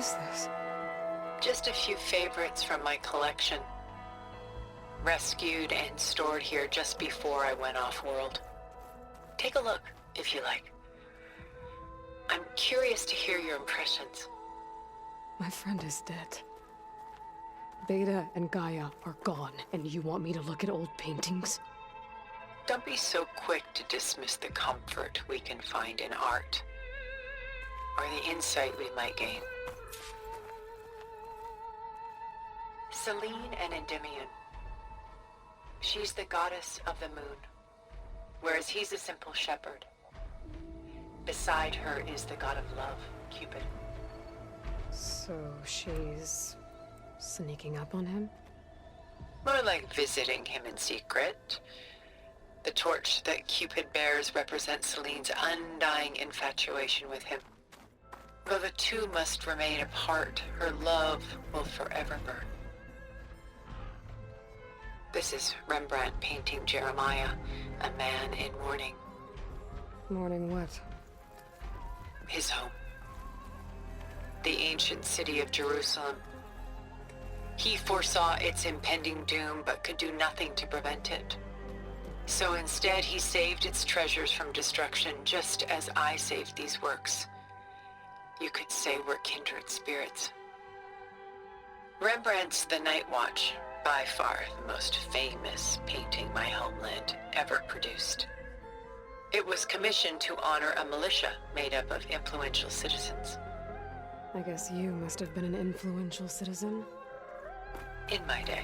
is this? Just a few favorites from my collection. Rescued and stored here just before I went off-world. Take a look, if you like. I'm curious to hear your impressions. My friend is dead. Beta and Gaia are gone, and you want me to look at old paintings? Don't be so quick to dismiss the comfort we can find in art, or the insight we might gain. Selene and Endymion. She's the goddess of the moon, whereas he's a simple shepherd. Beside her is the god of love, Cupid. So she's sneaking up on him? More like visiting him in secret. The torch that Cupid bears represents Selene's undying infatuation with him. Though the two must remain apart, her love will forever burn. This is Rembrandt painting Jeremiah, a man in mourning. Mourning what? His home. The ancient city of Jerusalem. He foresaw its impending doom, but could do nothing to prevent it. So instead, he saved its treasures from destruction, just as I saved these works. You could say we're kindred spirits. Rembrandt's The Night Watch, by far the most famous painting my homeland ever produced. It was commissioned to honor a militia made up of influential citizens. I guess you must have been an influential citizen. In my day.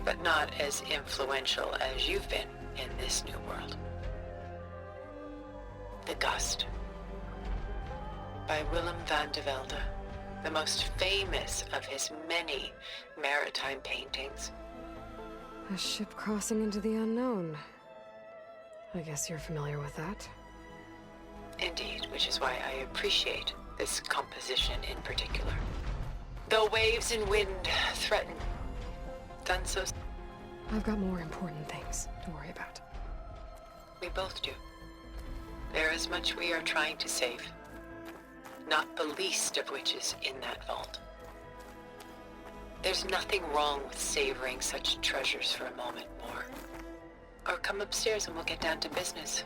But not as influential as you've been in this new world. The Gust, by Willem van de Velde, the most famous of his many maritime paintings. A ship crossing into the unknown. I guess you're familiar with that. Indeed, which is why I appreciate this composition in particular. Though waves and wind threaten, done so. I've got more important things to worry about. We both do. There is much we are trying to save, not the least of which is in that vault. There's nothing wrong with savoring such treasures for a moment more. Or come upstairs and we'll get down to business.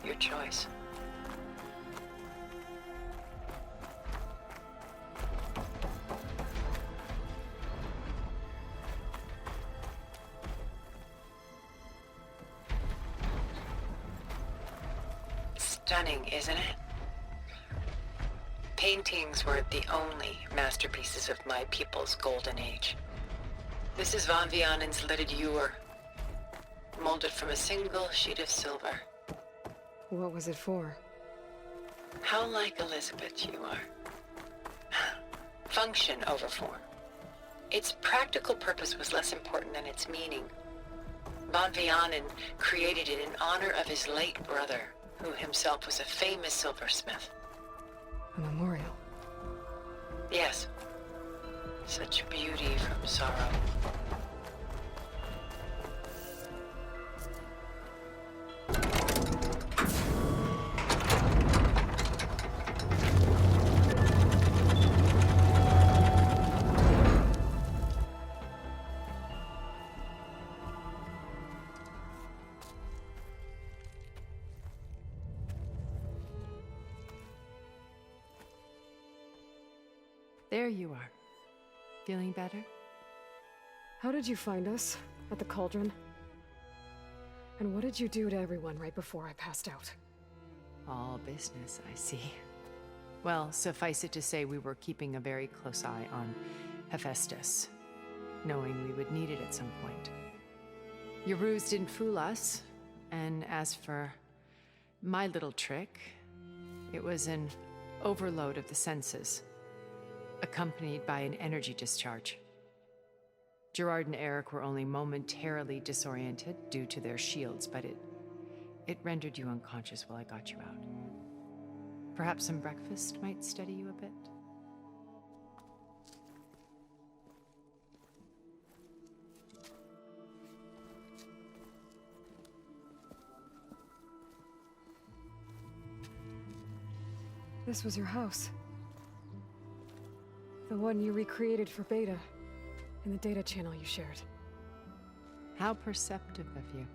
Your choice. Stunning, isn't it? Paintings weren't the only masterpieces of my people's golden age. This is Van Vianen's lidded ewer, molded from a single sheet of silver. What was it for? How like Elizabeth you are. Function over form. Its practical purpose was less important than its meaning. Van Vianen created it in honor of his late brother, who himself was a famous silversmith. A memorial. Yes. Such beauty from sorrow. There you are. Feeling better? How did you find us? At the cauldron? And what did you do to everyone right before I passed out? All business, I see. Well, suffice it to say we were keeping a very close eye on Hephaestus, knowing we would need it at some point. Your ruse didn't fool us, and as for my little trick, it was an overload of the senses, accompanied by an energy discharge. Gerard and Eric were only momentarily disoriented due to their shields, but it rendered you unconscious while I got you out. Perhaps some breakfast might steady you a bit? This was your house. The one you recreated for Beta, in the data channel you shared. How perceptive of you.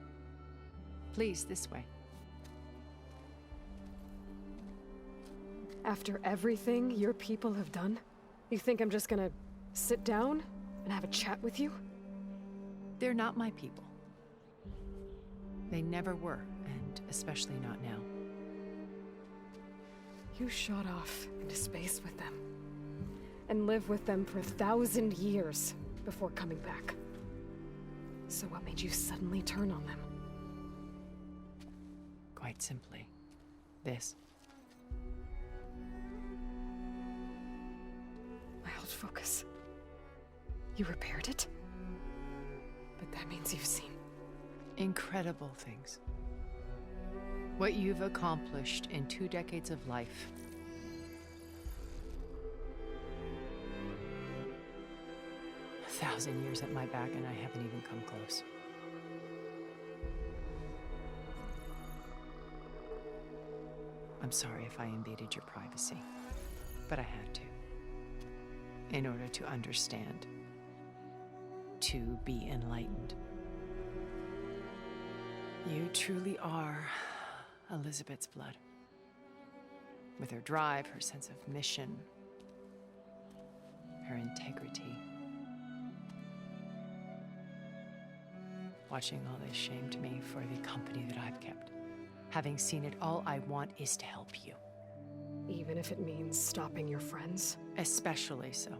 Please, this way. After everything your people have done, you think I'm just gonna sit down and have a chat with you? They're not my people. They never were, and especially not now. You shot off into space with them, and lived with them for 1,000 years before coming back. So what made you suddenly turn on them? Quite simply, this. My old focus. You repaired it? But that means you've seen Incredible things. What you've accomplished in 2 decades of life. A 1,000 years at my back, and I haven't even come close. I'm sorry if I invaded your privacy, but I had to. In order to understand. To be enlightened. You truly are Elizabeth's blood. With her drive, her sense of mission, her integrity. Watching all this shamed me for the company that I've kept. Having seen it, all I want is to help you. even if it means stopping your friends? Especially so.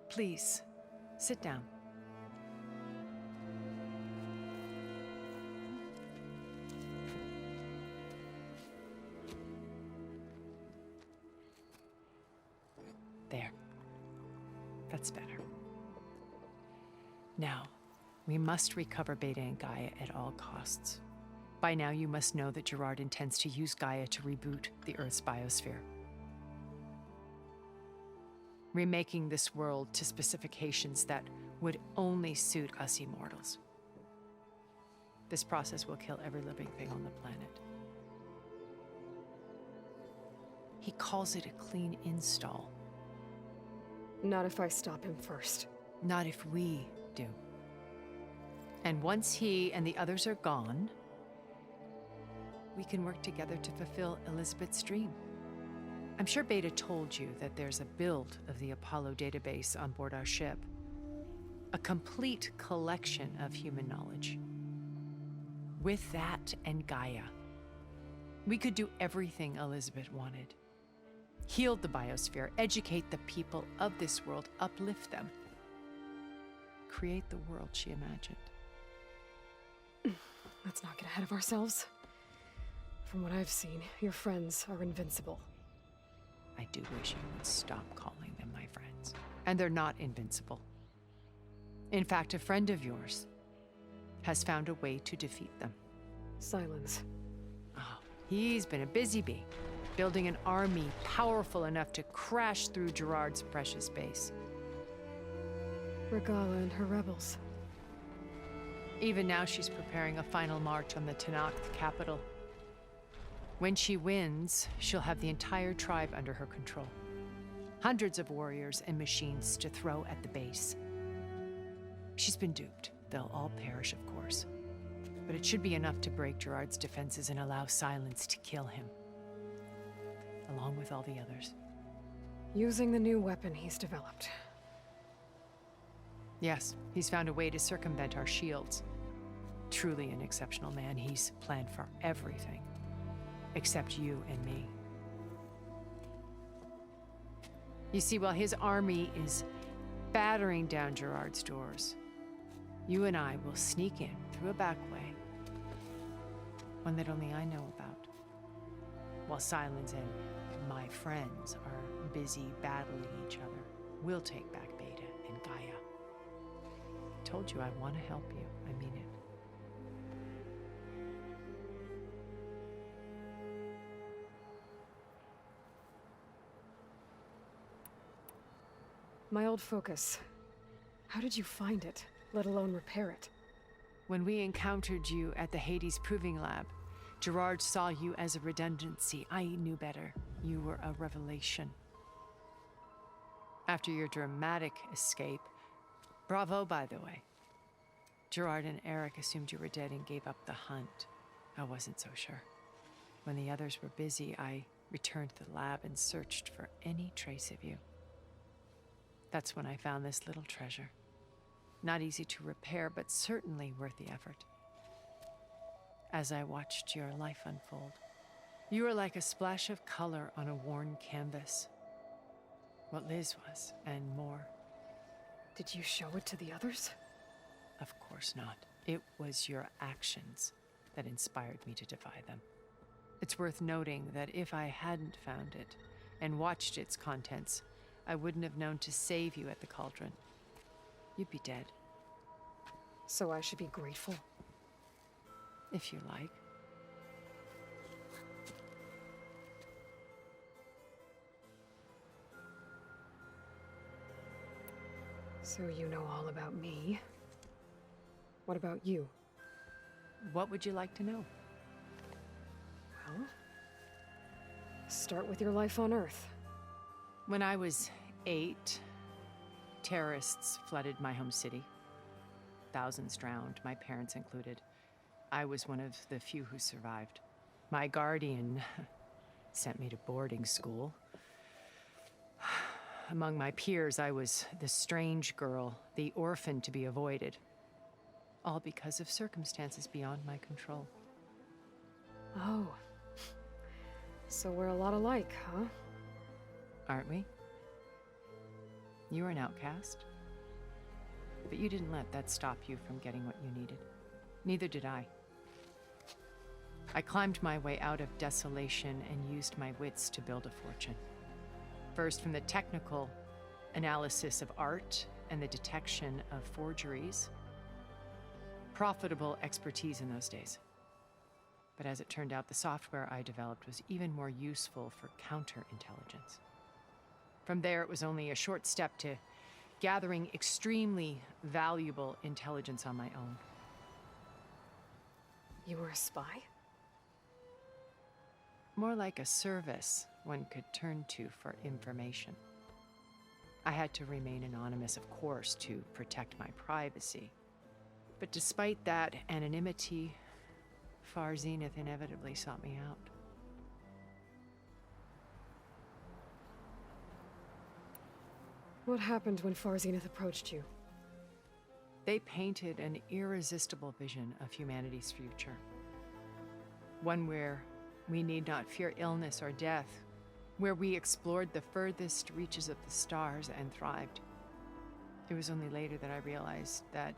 Please, sit down. There. That's better. Now, we must recover Beta and Gaia at all costs. By now, you must know that Gerard intends to use Gaia to reboot the Earth's biosphere. Remaking this world to specifications that would only suit us immortals. This process will kill every living thing on the planet. He calls it a clean install. Not if I stop him first. Not if we do. And once he and the others are gone, we can work together to fulfill Elizabeth's dream. I'm sure Beta told you that there's a build of the Apollo database on board our ship. A complete collection of human knowledge. With that and Gaia, we could do everything Elizabeth wanted. Heal the biosphere, educate the people of this world, uplift them. Create the world she imagined. Let's not get ahead of ourselves. From what I've seen, your friends are invincible. I do wish you would stop calling them my friends. And they're not invincible. In fact, a friend of yours has found a way to defeat them. Silence. Oh, he's been a busy bee, building an army powerful enough to crash through Gerard's precious base. Regala and her rebels. Even now, she's preparing a final march on the Tenakth capital. When she wins, she'll have the entire tribe under her control. Hundreds of warriors and machines to throw at the base. She's been duped. They'll all perish, of course. But it should be enough to break Gerard's defenses and allow Silence to kill him. Along with all the others. Using the new weapon he's developed. Yes, he's found a way to circumvent our shields. Truly an exceptional man. He's planned for everything. Except you and me. You see, while his army is battering down Gerard's doors, you and I will sneak in through a back way. One that only I know about. While Silence and my friends are busy battling each other, we'll take back Beta and Gaia. I told you I want to help you. I mean it. My old focus. How did you find it, let alone repair it? When we encountered you at the Hades Proving Lab, Gerard saw you as a redundancy. I knew better. You were a revelation. After your dramatic escape, bravo, by the way. Gerard and Eric assumed you were dead and gave up the hunt. I wasn't so sure. When the others were busy, I returned to the lab and searched for any trace of you. That's when I found this little treasure. Not easy to repair, but certainly worth the effort. As I watched your life unfold, you were like a splash of color on a worn canvas. What Liz was, and more. Did you show it to the others? Of course not. It was your actions that inspired me to defy them. It's worth noting that if I hadn't found it and watched its contents, I wouldn't have known to save you at the cauldron. You'd be dead. So I should be grateful? If you like. So you know all about me. What about you? What would you like to know? Well, start with your life on Earth. When I was 8, terrorists flooded my home city. Thousands drowned, my parents included. I was one of the few who survived. My guardian sent me to boarding school. Among my peers, I was the strange girl, the orphan to be avoided. All because of circumstances beyond my control. Oh. So we're a lot alike, huh? Aren't we? You were an outcast. But you didn't let that stop you from getting what you needed. Neither did I. I climbed my way out of desolation and used my wits to build a fortune. First, from the technical analysis of art and the detection of forgeries. Profitable expertise in those days. But as it turned out, the software I developed was even more useful for counterintelligence. From there, it was only a short step to gathering extremely valuable intelligence on my own. You were a spy? More like a service one could turn to for information. I had to remain anonymous, of course, to protect my privacy. But despite that anonymity, Far Zenith inevitably sought me out. What happened when Far Zenith approached you? They painted an irresistible vision of humanity's future. One where we need not fear illness or death, where we explored the furthest reaches of the stars and thrived. It was only later that I realized that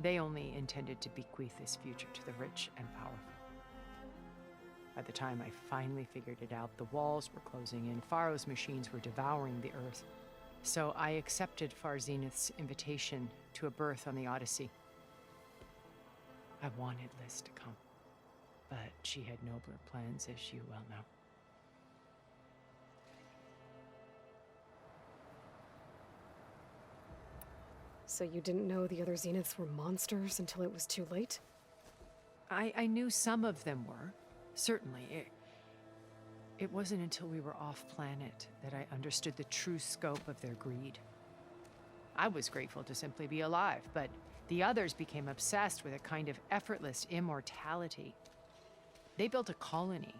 they only intended to bequeath this future to the rich and powerful. By the time I finally figured it out, the walls were closing in, Pharaoh's machines were devouring the Earth. So I accepted Far Zenith's invitation to a berth on the Odyssey. I wanted Liz to come, but she had nobler plans, as you well know. So you didn't know the other Zeniths were monsters until it was too late? I knew some of them were, certainly. It wasn't until we were off-planet that I understood the true scope of their greed. I was grateful to simply be alive, but the others became obsessed with a kind of effortless immortality. They built a colony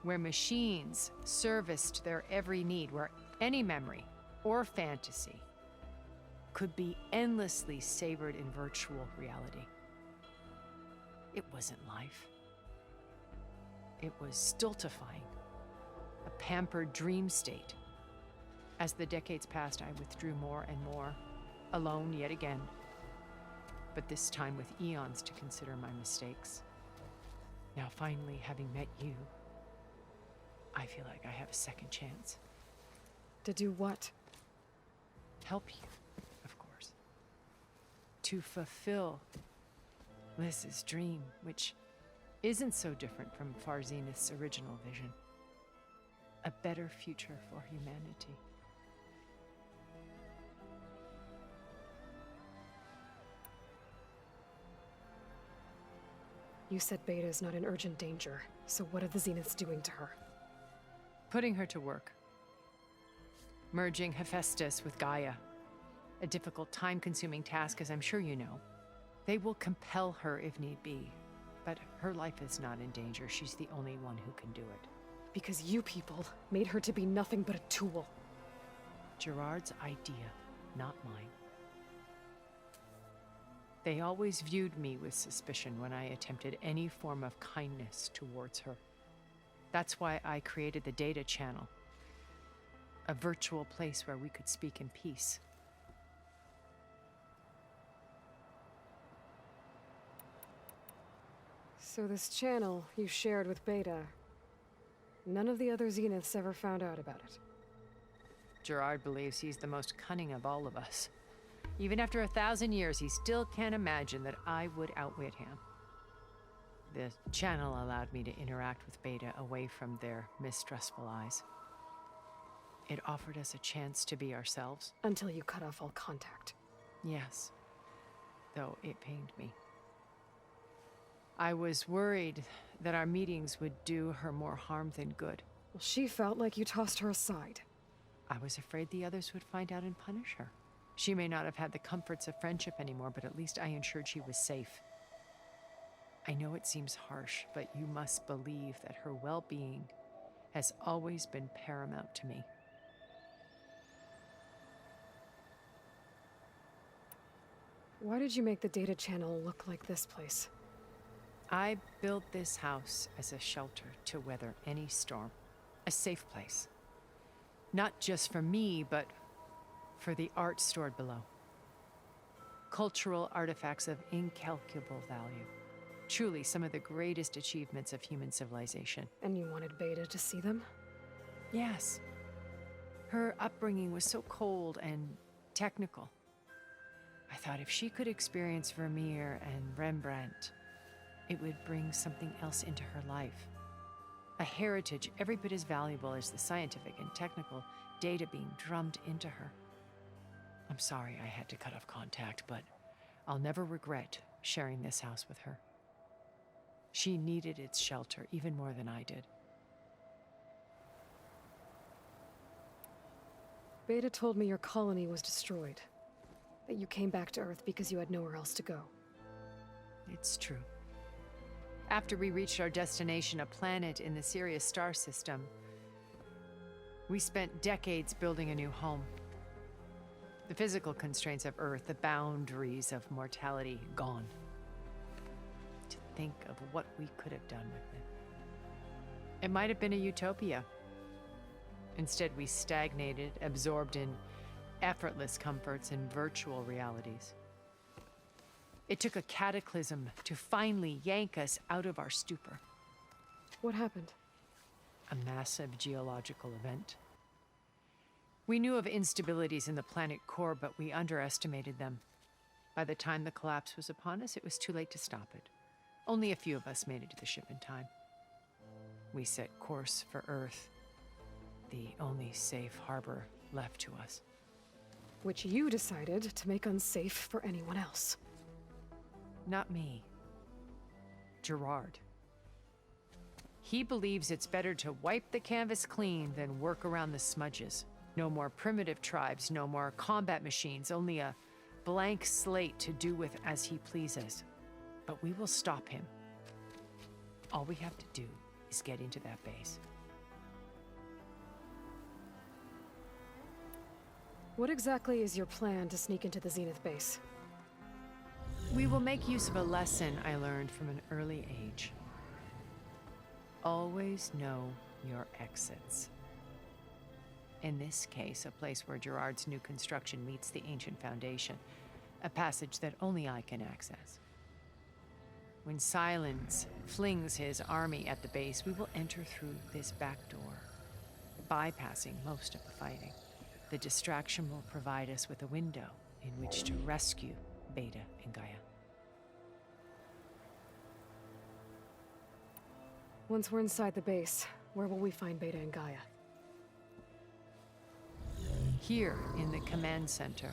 where machines serviced their every need, where any memory or fantasy could be endlessly savored in virtual reality. It wasn't life. It was stultifying, a pampered dream state. As the decades passed, I withdrew more and more, alone yet again, but this time with eons to consider my mistakes. Now finally, having met you, I feel like I have a second chance. To do what? Help you, of course. To fulfill Liz's dream, which isn't so different from Far Zenith's original vision. A better future for humanity. You said Beta is not in urgent danger, so what are the Zeniths doing to her? Putting her to work. merging Hephaestus with Gaia. A difficult, time-consuming task, as I'm sure you know. They will compel her if need be, but her life is not in danger. She's the only one who can do it. Because you people made her to be nothing but a tool. Gerard's idea, not mine. They always viewed me with suspicion when I attempted any form of kindness towards her. That's why I created the data channel, a virtual place where we could speak in peace. So this channel you shared with Beta, none of the other Zeniths ever found out about it. Gerard believes he's the most cunning of all of us. Even after 1,000 years, he still can't imagine that I would outwit him. The channel allowed me to interact with Beta away from their mistrustful eyes. It offered us a chance to be ourselves. Until you cut off all contact. Yes, though it pained me. I was worried that our meetings would do her more harm than good. Well, she felt like you tossed her aside. I was afraid the others would find out and punish her. She may not have had the comforts of friendship anymore, but at least I ensured she was safe. I know it seems harsh, but you must believe that her well-being has always been paramount to me. Why did you make the data channel look like this place? I built this house as a shelter to weather any storm. A safe place. Not just for me, but for the art stored below. Cultural artifacts of incalculable value. Truly some of the greatest achievements of human civilization. And you wanted Beta to see them? Yes. Her upbringing was so cold and technical. I thought if she could experience Vermeer and Rembrandt, it would bring something else into her life. A heritage every bit as valuable as the scientific and technical data being drummed into her. I'm sorry I had to cut off contact, but I'll never regret sharing this house with her. She needed its shelter even more than I did. Beta told me your colony was destroyed. That you came back to Earth because you had nowhere else to go. It's true. After we reached our destination, a planet in the Sirius star system, we spent decades building a new home. The physical constraints of Earth, the boundaries of mortality, gone. To think of what we could have done with it. It might have been a utopia. Instead, we stagnated, absorbed in effortless comforts and virtual realities. It took a cataclysm to finally yank us out of our stupor. What happened? A massive geological event. We knew of instabilities in the planet core, but we underestimated them. By the time the collapse was upon us, it was too late to stop it. Only a few of us made it to the ship in time. We set course for Earth, the only safe harbor left to us. Which you decided to make unsafe for anyone else. Not me. Gerard. He believes it's better to wipe the canvas clean than work around the smudges. No more primitive tribes, no more combat machines, only a blank slate to do with as he pleases. But we will stop him. All we have to do is get into that base. What exactly is your plan to sneak into the Zenith base? We will make use of a lesson I learned from an early age. Always know your exits. In this case, a place where Gerard's new construction meets the ancient foundation, a passage that only I can access. When Silence flings his army at the base, we will enter through this back door, bypassing most of the fighting. The distraction will provide us with a window in which to rescue Beta and Gaia. Once we're inside the base, where will we find Beta and Gaia? Here in the command center.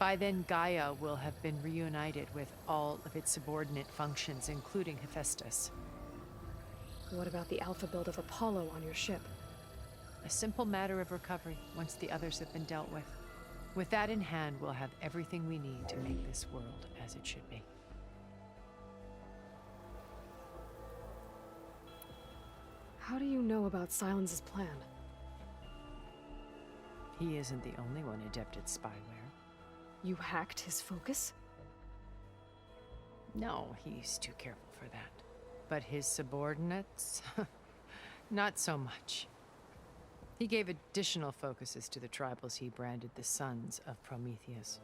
By then, Gaia will have been reunited with all of its subordinate functions, including Hephaestus. What about the alpha build of Apollo on your ship? A simple matter of recovery once the others have been dealt with. With that in hand, we'll have everything we need to make this world as it should be. How do you know about Silence's plan? He isn't the only one adept at spyware. You hacked his focus? No, he's too careful for that. But his subordinates? Not so much. He gave additional focuses to the tribals he branded the Sons of Prometheus.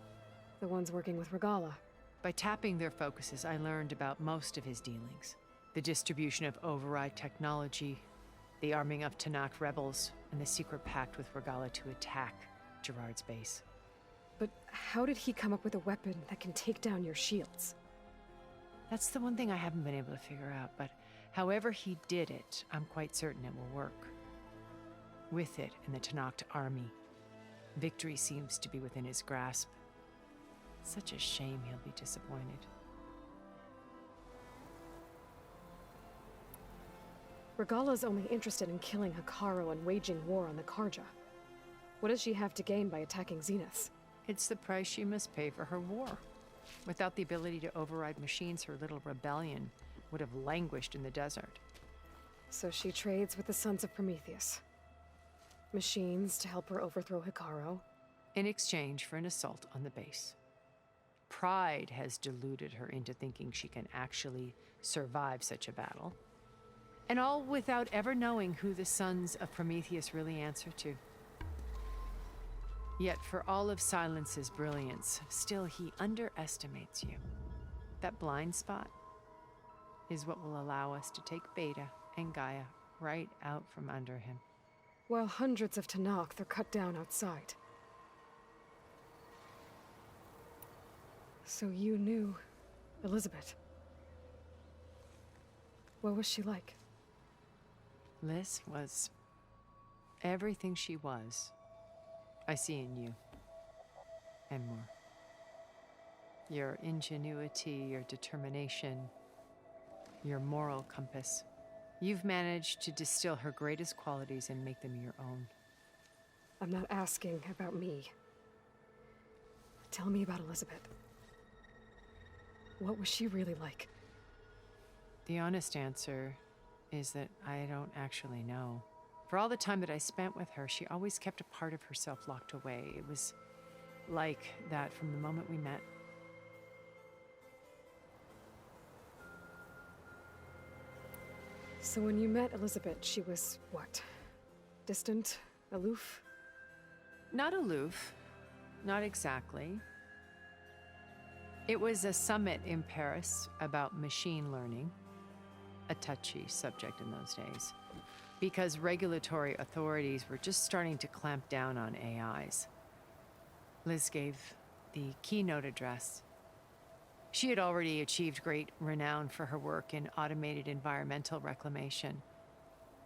The ones working with Regala. By tapping their focuses, I learned about most of his dealings. The distribution of override technology, the arming of Tanakh rebels, and the secret pact with Regala to attack Gerard's base. But how did he come up with a weapon that can take down your shields? That's the one thing I haven't been able to figure out, but however he did it, I'm quite certain it will work. With it and the Tanakh army, victory seems to be within his grasp. Such a shame he'll be disappointed. Regala's only interested in killing Hekarro and waging war on the Karja. What does she have to gain by attacking Zenith? It's the price she must pay for her war. Without the ability to override machines, her little rebellion would have languished in the desert. So she trades with the Sons of Prometheus. Machines to help her overthrow Hekarro. In exchange for an assault on the base. Pride has deluded her into thinking she can actually survive such a battle. And all without ever knowing who the Sons of Prometheus really answer to. Yet for all of Silence's brilliance, still he underestimates you. That blind spot is what will allow us to take Beta and Gaia right out from under him. While hundreds of Tanakh are cut down outside. So you knew Elizabeth. What was she like? Liz was everything she was. I see in you. And more. Your ingenuity, your determination, your moral compass. You've managed to distill her greatest qualities and make them your own. I'm not asking about me. Tell me about Elizabeth. What was she really like? The honest answer is that I don't actually know. For all the time that I spent with her, she always kept a part of herself locked away. It was like that from the moment we met. So when you met Elizabeth, she was what? Distant? Aloof? Not aloof. Not exactly. It was a summit in Paris about machine learning. A touchy subject in those days. Because regulatory authorities were just starting to clamp down on AIs. Liz gave the keynote address. She had already achieved great renown for her work in automated environmental reclamation.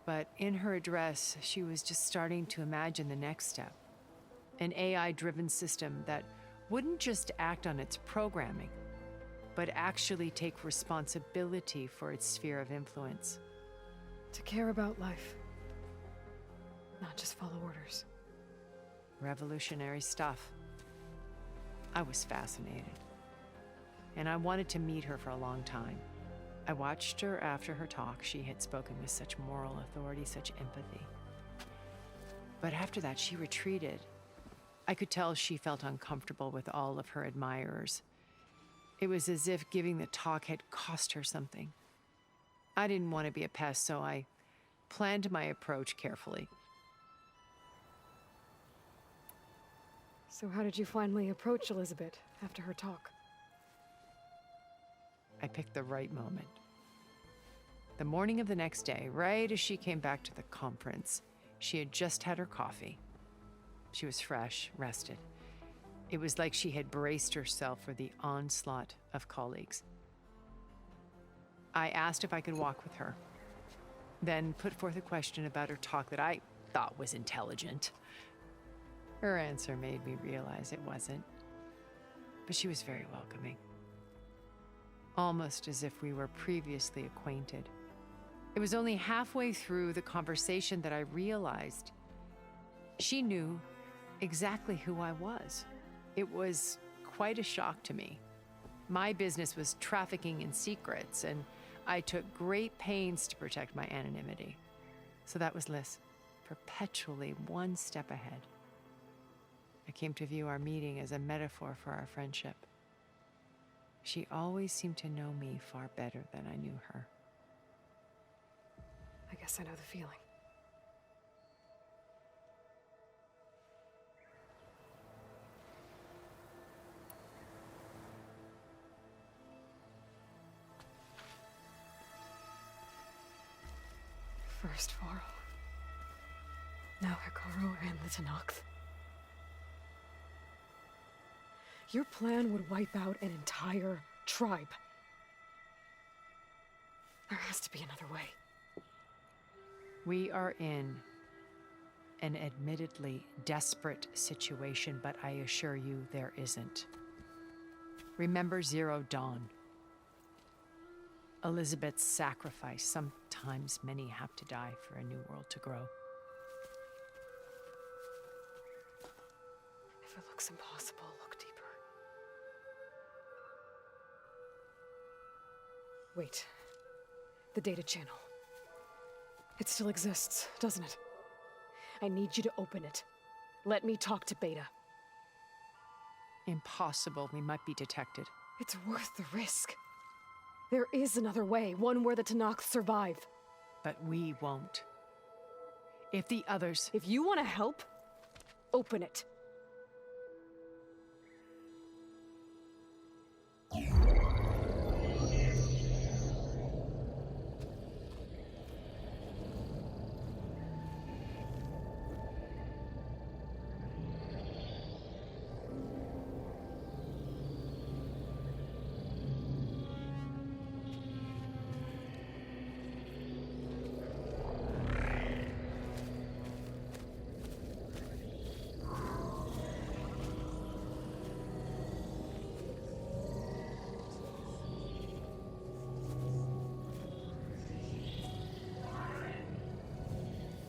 But in her address, she was just starting to imagine the next step. An AI-driven system that wouldn't just act on its programming, but actually take responsibility for its sphere of influence. To care about life. Not just follow orders. Revolutionary stuff. I was fascinated. And I wanted to meet her for a long time. I watched her after her talk. She had spoken with such moral authority, such empathy. But after that, she retreated. I could tell she felt uncomfortable with all of her admirers. It was as if giving the talk had cost her something. I didn't want to be a pest, so I planned my approach carefully. So how did you finally approach Elizabeth after her talk? I picked the right moment. The morning of the next day, right as she came back to the conference, she had just had her coffee. She was fresh, rested. It was like she had braced herself for the onslaught of colleagues. I asked if I could walk with her, then put forth a question about her talk that I thought was intelligent. Her answer made me realize it wasn't, but she was very welcoming. Almost as if we were previously acquainted. It was only halfway through the conversation that I realized She knew exactly who I was. It was quite a shock to me. My business was trafficking in secrets, and I took great pains to protect my anonymity. So that was Liz, perpetually one step ahead. I came to view our meeting as a metaphor for our friendship. She always seemed to know me far better than I knew her. I guess I know the feeling. First Varl. Now Hekarro and the Tenakth. Your plan would wipe out an entire tribe. There has to be another way. We are in an admittedly desperate situation, but I assure you there isn't. Remember Zero Dawn. Elizabeth's sacrifice. Sometimes many have to die for a new world to grow. If it looks impossible, look deeper. Wait. The data channel. It still exists, doesn't it? I need you to open it. Let me talk to Beta. Impossible. We might be detected. It's worth the risk. There is another way, one where the Tenakth survive. But we won't. If the others... If you want to help, open it.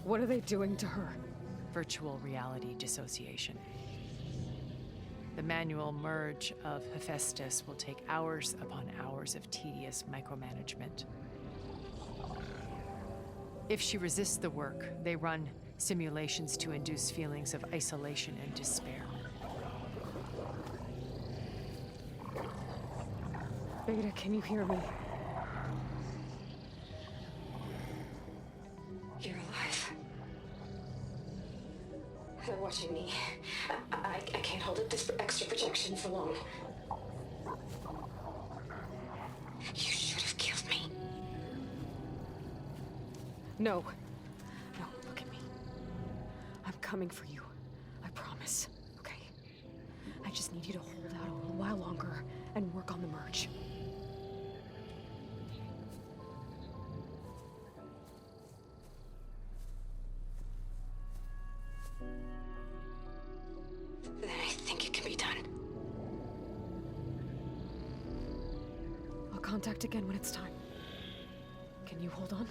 What are they doing to her? Virtual reality dissociation. The manual merge of Hephaestus will take hours upon hours of tedious micromanagement. If she resists the work, they run simulations to induce feelings of isolation and despair. Beta, can you hear me? You're alive. They're watching me. I can't hold up this extra protection for long. You should have killed me. No. No, look at me. I'm coming for you. I promise. Okay? I just need you to hold out a little while longer and work on the merge. Then I think it can be done. I'll contact again when it's time. Can you hold on?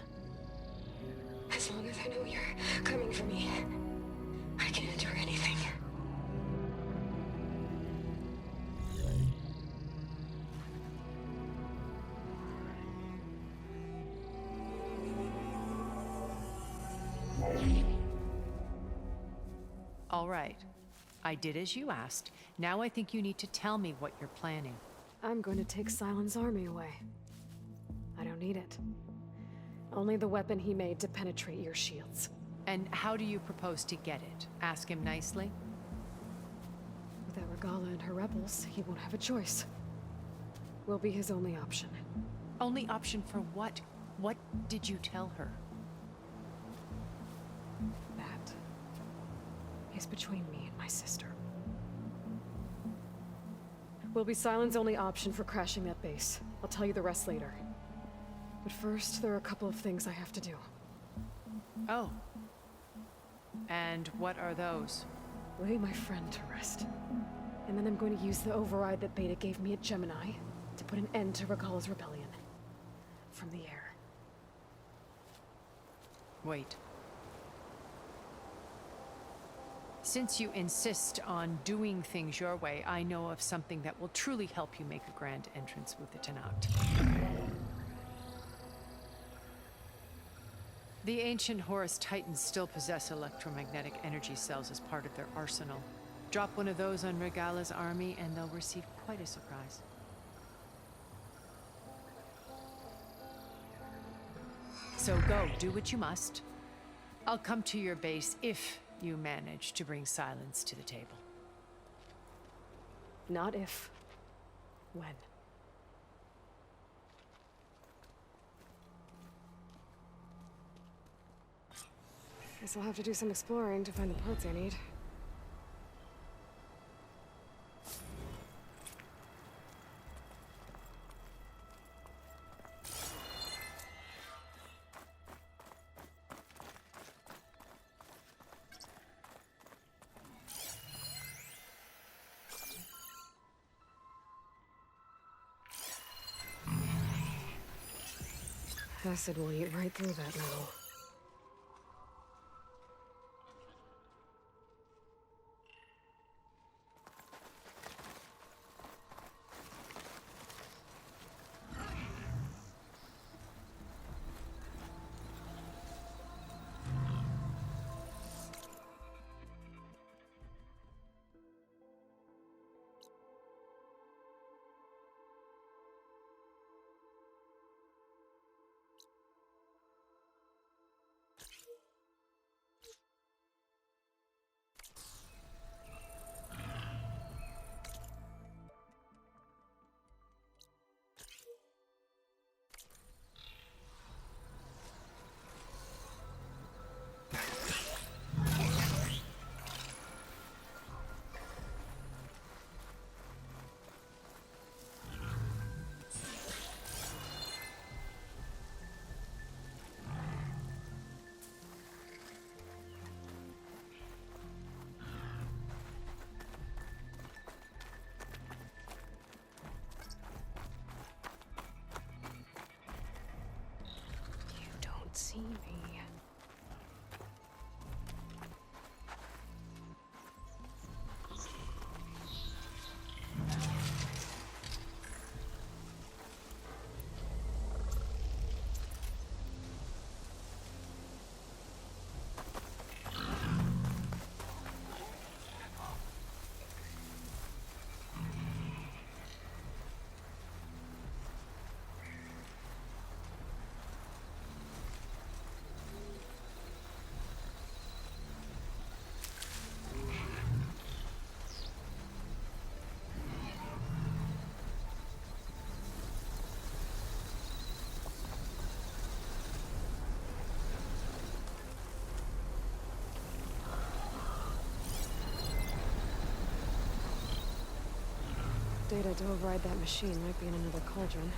As long as I know you're coming for me, I can endure anything. All right. I did as you asked. Now I think you need to tell me what you're planning. I'm going to take Sylens' army away. I don't need it. Only the weapon he made to penetrate your shields. And how do you propose to get it? Ask him nicely? Without Regala and her rebels, he won't have a choice. We'll be his only option. Only option for what? What did you tell her? That is between me and my sister. Will be Sylens' only option for crashing that base. I'll tell you the rest later. But first, there are a couple of things I have to do. Oh. And what are those? Lay my friend to rest. And then I'm going to use the override that Beta gave me at Gemini to put an end to Regala's rebellion. From the air. Wait. Since you insist on doing things your way, I know of something that will truly help you make a grand entrance with the Tenat. The ancient Horus Titans still possess electromagnetic energy cells as part of their arsenal. Drop one of those on Regala's army and they'll receive quite a surprise. So go, do what you must. I'll come to your base if you manage to bring silence to the table. Not if. When. Guess I'll have to do some exploring to find the parts I need. Acid will eat right through that now. See me. Data to override that machine might be in another cauldron.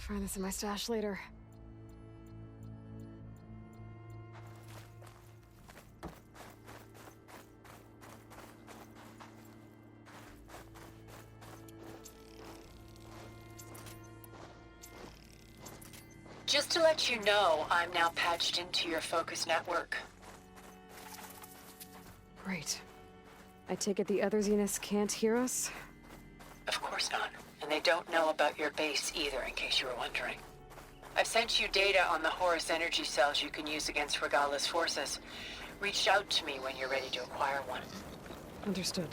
Find this in my stash later. Just to let you know, I'm now patched into your focus network. Great. I take it the other Zeniths can't hear us? Of course not. And they don't know about your base either, in case you were wondering. I've sent you data on the Horus energy cells you can use against Regala's forces. Reach out to me when you're ready to acquire one. Understood.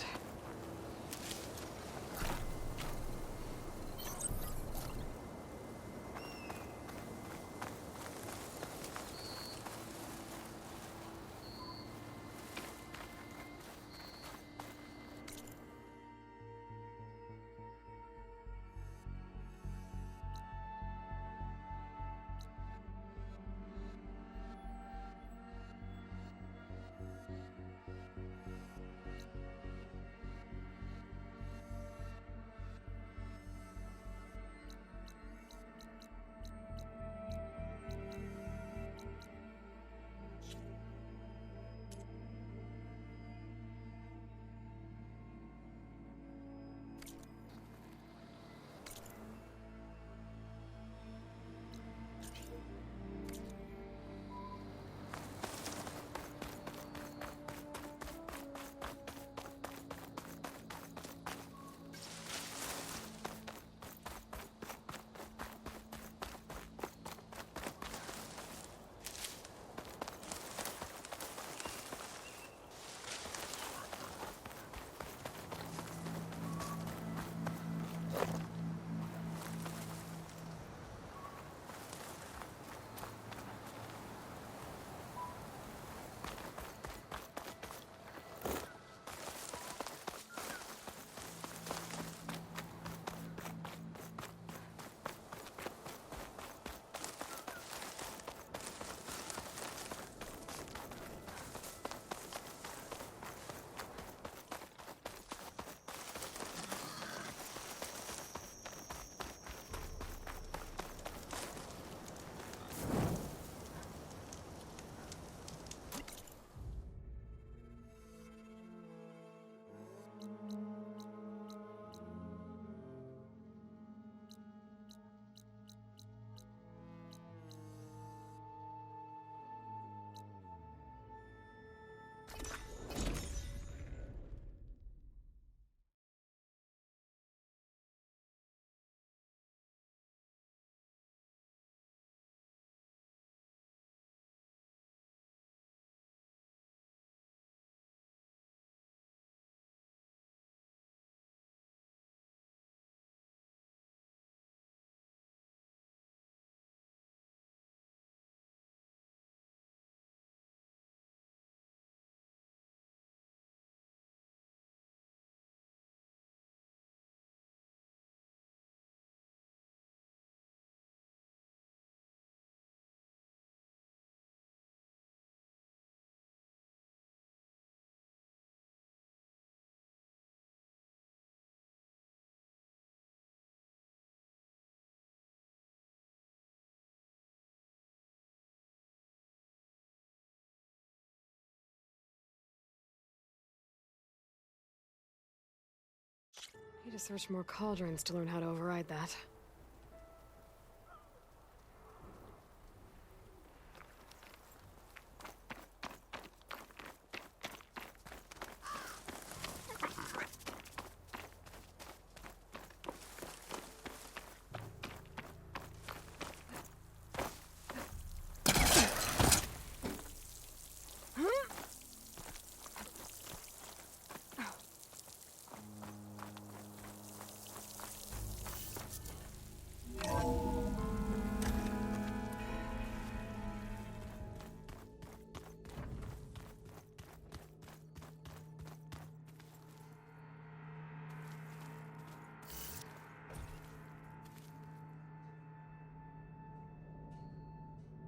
Need to search more cauldrons to learn how to override that.